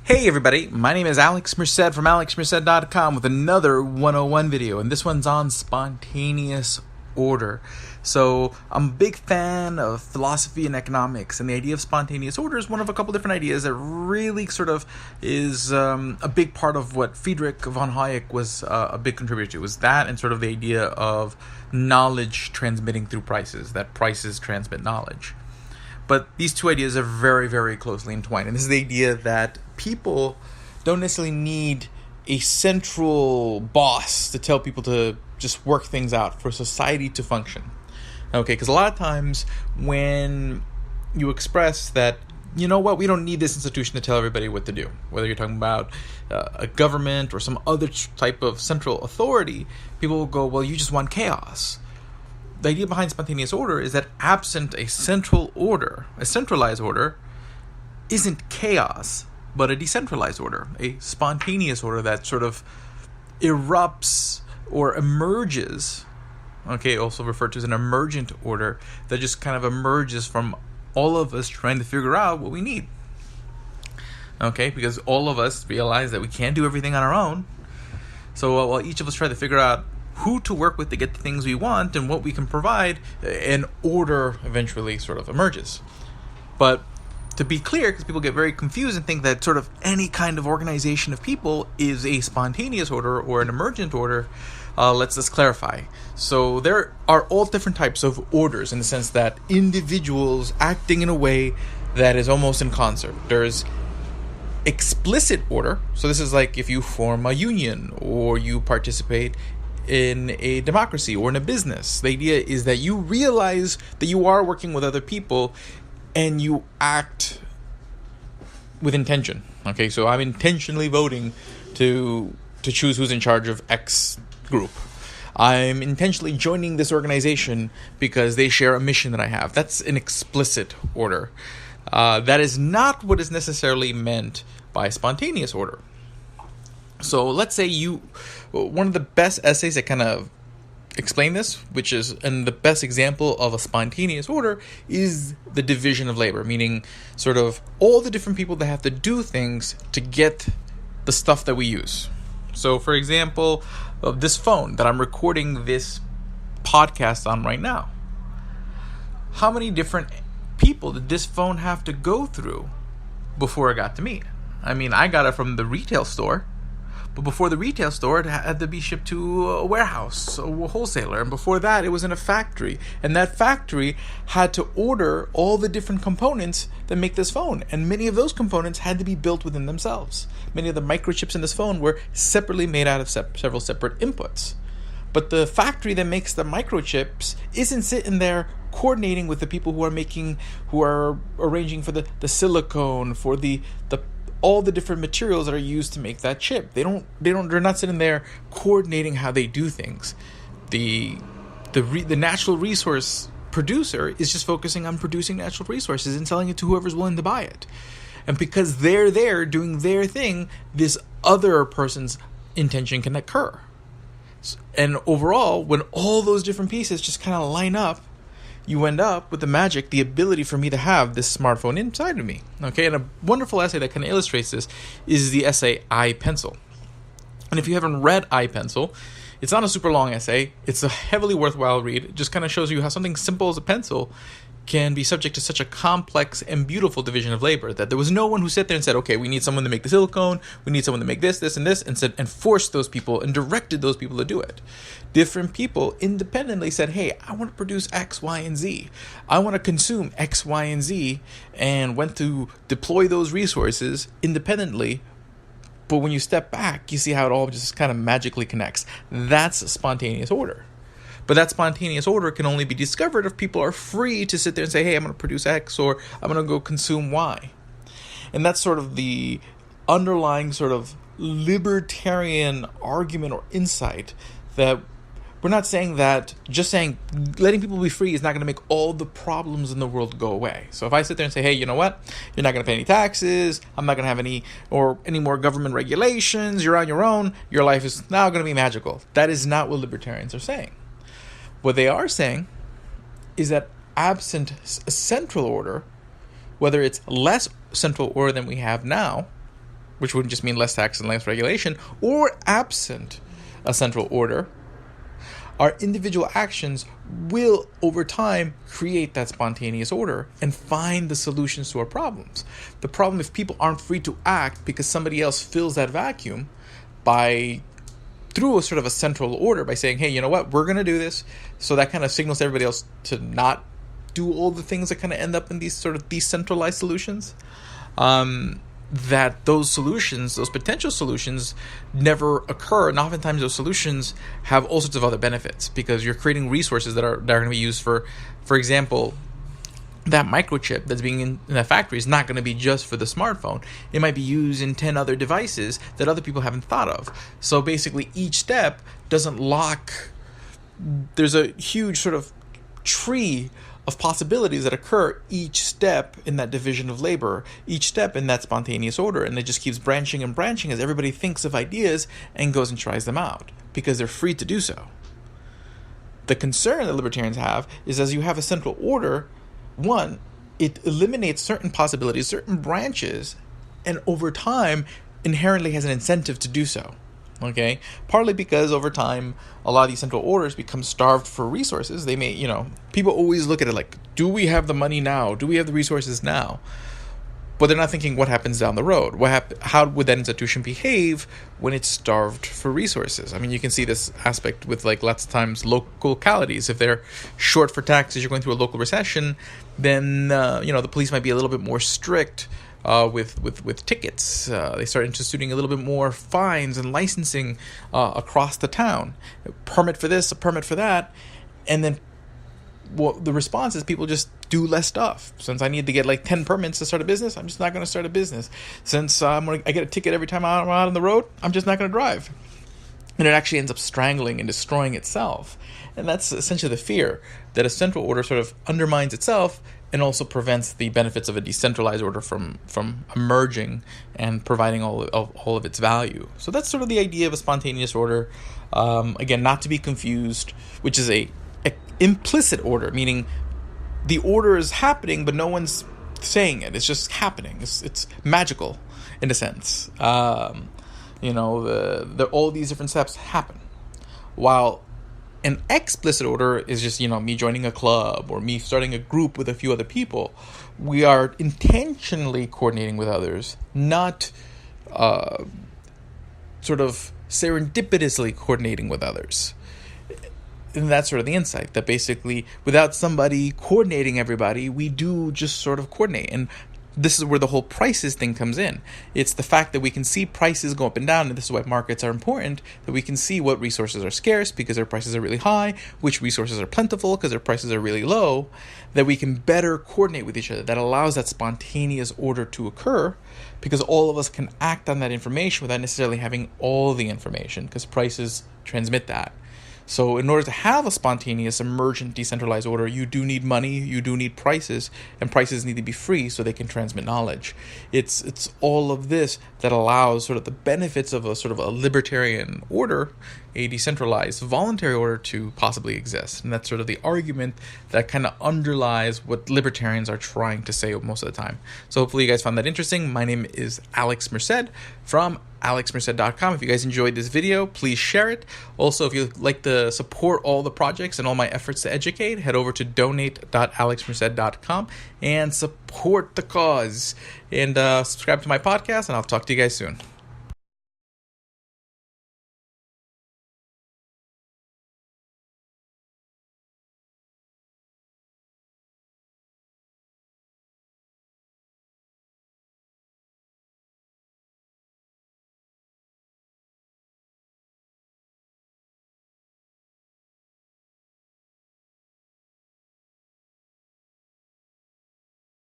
Hey everybody, my name is Alex Merced from alexmerced.com with another 101 video, and this one's on spontaneous order. So I'm a big fan of philosophy and economics, and the idea of spontaneous order is one of a couple different ideas that really sort of is a big part of what Friedrich von Hayek was a big contributor to. It was that and sort of the idea of knowledge transmitting through prices, that prices transmit knowledge. But these two ideas are very, very closely entwined. And this is the idea that people don't necessarily need a central boss to tell people to just work things out for society to function. Okay, because a lot of times when you express that, you know what, we don't need this institution to tell everybody what to do, whether you're talking about a government or some other type of central authority, people will go, well, you just want chaos. The idea behind spontaneous order is that absent a central order, a centralized order, isn't chaos, but a decentralized order, a spontaneous order that sort of erupts or emerges, okay, also referred to as an emergent order, that just kind of emerges from all of us trying to figure out what we need. Okay, because all of us realize that we can't do everything on our own. So while each of us try to figure out who to work with to get the things we want and what we can provide, an order eventually sort of emerges. But to be clear, because people get very confused and think that sort of any kind of organization of people is a spontaneous order or an emergent order, let's just clarify. So there are all different types of orders in the sense that individuals acting in a way that is almost in concert. There's explicit order. So this is like if you form a union or you participate in a democracy or in a business. The idea is that you realize that you are working with other people and you act with intention. Okay, so I'm intentionally voting to choose who's in charge of X group. I'm intentionally joining this organization because they share a mission that I have. That's an explicit order. That is not what is necessarily meant by spontaneous order. So let's say one of the best essays that kind of explain this, which is, and the best example of a spontaneous order is the division of labor, meaning sort of all the different people that have to do things to get the stuff that we use. So for example, this phone that I'm recording this podcast on right now, how many different people did this phone have to go through before it got to me? I mean, I got it from the retail store. But before the retail store, it had to be shipped to a warehouse, a wholesaler. And before that, it was in a factory. And that factory had to order all the different components that make this phone. And many of those components had to be built within themselves. Many of the microchips in this phone were separately made out of several separate inputs. But the factory that makes the microchips isn't sitting there coordinating with the people who are arranging for the silicone, for the all the different materials that are used to make that chip. They're not sitting there coordinating how they do things. The natural resource producer is just focusing on producing natural resources and selling it to whoever's willing to buy it. And because they're there doing their thing, this other person's intention can occur. And overall, when all those different pieces just kind of line up, you end up with the magic, the ability for me to have this smartphone inside of me. Okay, and a wonderful essay that kind of illustrates this is the essay I, Pencil. And if you haven't read I, Pencil, it's not a super long essay. It's a heavily worthwhile read. It just kind of shows you how something simple as a pencil can be subject to such a complex and beautiful division of labor that there was no one who sat there and said, okay, we need someone to make the silicone, we need someone to make this, and forced those people and directed those people to do it. Different people independently said, hey, I want to produce X, Y, and Z. I want to consume X, Y, and Z, and went to deploy those resources independently. But when you step back, you see how it all just kind of magically connects. That's spontaneous order. But that spontaneous order can only be discovered if people are free to sit there and say, hey, I'm going to produce X, or I'm going to go consume Y. And that's sort of the underlying sort of libertarian argument or insight, that we're not saying that just saying letting people be free is not going to make all the problems in the world go away. So if I sit there and say, hey, you know what? You're not going to pay any taxes. I'm not going to have any more government regulations. You're on your own. Your life is now going to be magical. That is not what libertarians are saying. What they are saying is that absent a central order, whether it's less central order than we have now, which would just mean less tax and less regulation, or absent a central order, our individual actions will, over time, create that spontaneous order and find the solutions to our problems. The problem, if people aren't free to act because somebody else fills that vacuum through a sort of a central order by saying, hey, you know what, we're going to do this. So that kind of signals to everybody else to not do all the things that kind of end up in these sort of decentralized solutions. That those solutions, those potential solutions, never occur. And oftentimes those solutions have all sorts of other benefits because you're creating resources that are going to be used for example, that microchip that's being in that factory is not going to be just for the smartphone. It might be used in 10 other devices that other people haven't thought of. So basically each step doesn't lock. There's a huge sort of tree of possibilities that occur each step in that division of labor, each step in that spontaneous order, and it just keeps branching and branching as everybody thinks of ideas and goes and tries them out because they're free to do so. The concern that libertarians have is as you have a central order, one, it eliminates certain possibilities, certain branches, and over time inherently has an incentive to do so. Okay, partly because over time a lot of these central orders become starved for resources. They may, people always look at it like, do we have the money now? Do we have the resources now? But they're not thinking what happens down the road. How would that institution behave when it's starved for resources? I mean, you can see this aspect with like lots of times local localities. If they're short for taxes, you're going through a local recession, then the police might be a little bit more strict with tickets. They start instituting a little bit more fines and licensing across the town. A permit for this, a permit for that. And then the response is people just do less stuff. Since I need to get like 10 permits to start a business, I'm just not going to start a business. Since I get a ticket every time I'm out on the road, I'm just not going to drive. And it actually ends up strangling and destroying itself. And that's essentially the fear, that a central order sort of undermines itself and also prevents the benefits of a decentralized order from emerging and providing all of its value. So that's sort of the idea of a spontaneous order. Again, not to be confused, which is a implicit order, meaning the order is happening, but no one's saying it. It's just happening. It's magical in a sense. All these different steps happen. While an explicit order is just, me joining a club or me starting a group with a few other people. We are intentionally coordinating with others, not sort of serendipitously coordinating with others. And that's sort of the insight, that basically without somebody coordinating everybody, we do just sort of coordinate. And this is where the whole prices thing comes in. It's the fact that we can see prices go up and down, and this is why markets are important, that we can see what resources are scarce because their prices are really high, which resources are plentiful because their prices are really low, that we can better coordinate with each other. That allows that spontaneous order to occur because all of us can act on that information without necessarily having all the information, because prices transmit that. So in order to have a spontaneous, emergent, decentralized order, you do need money, you do need prices, and prices need to be free so they can transmit knowledge. It's all of this that allows sort of the benefits of a sort of a libertarian order, a decentralized, voluntary order to possibly exist. And that's sort of the argument that kind of underlies what libertarians are trying to say most of the time. So hopefully you guys found that interesting. My name is Alex Merced from alexmerced.com. If you guys enjoyed this video, please share it. Also, if you'd like to support all the projects and all my efforts to educate, head over to donate.alexmerced.com and support the cause. And subscribe to my podcast, and I'll talk to you guys soon.